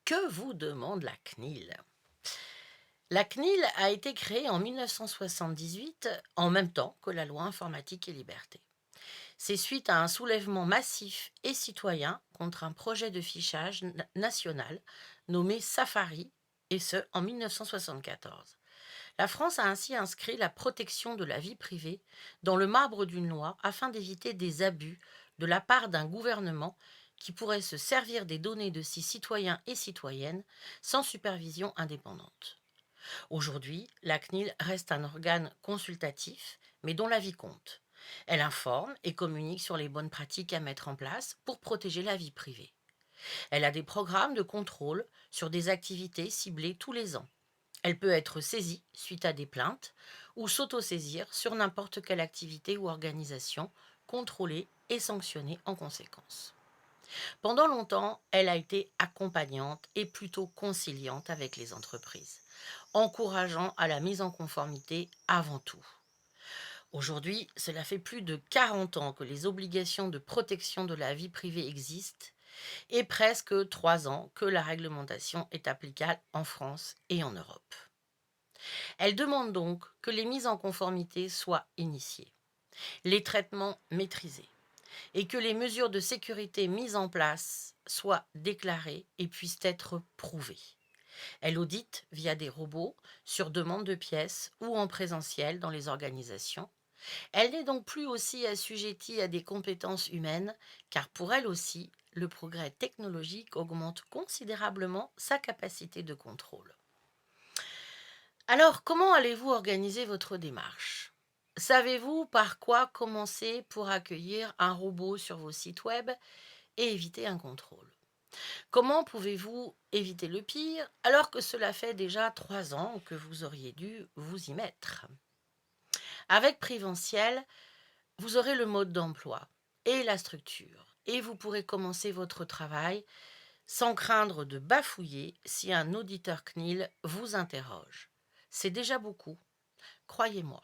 Que vous demande la CNIL? La CNIL a été créée en 1978, en même temps que la loi informatique et liberté. C'est suite à un soulèvement massif et citoyen contre un projet de fichage national nommé Safari, et ce en 1974. La France a ainsi inscrit la protection de la vie privée dans le marbre d'une loi afin d'éviter des abus de la part d'un gouvernement qui pourrait se servir des données de ses citoyens et citoyennes sans supervision indépendante. Aujourd'hui, la CNIL reste un organe consultatif, mais dont l'avis compte. Elle informe et communique sur les bonnes pratiques à mettre en place pour protéger la vie privée. Elle a des programmes de contrôle sur des activités ciblées tous les ans. Elle peut être saisie suite à des plaintes ou s'autosaisir sur n'importe quelle activité ou organisation, contrôlée et sanctionnée en conséquence. Pendant longtemps, elle a été accompagnante et plutôt conciliante avec les entreprises, encourageant à la mise en conformité avant tout. Aujourd'hui, cela fait plus de 40 ans que les obligations de protection de la vie privée existent et presque 3 ans que la réglementation est applicable en France et en Europe. Elle demande donc que les mises en conformité soient initiées, les traitements maîtrisés et que les mesures de sécurité mises en place soient déclarées et puissent être prouvées. Elle audite via des robots, sur demande de pièces ou en présentiel dans les organisations. Elle n'est donc plus aussi assujettie à des compétences humaines, car pour elle aussi, le progrès technologique augmente considérablement sa capacité de contrôle. Alors, comment allez-vous organiser votre démarche? Savez-vous par quoi commencer pour accueillir un robot sur vos sites web et éviter un contrôle? Comment pouvez-vous éviter le pire alors que cela fait déjà 3 ans que vous auriez dû vous y mettre? Avec Préventiel, vous aurez le mode d'emploi et la structure et vous pourrez commencer votre travail sans craindre de bafouiller si un auditeur CNIL vous interroge. C'est déjà beaucoup, croyez-moi.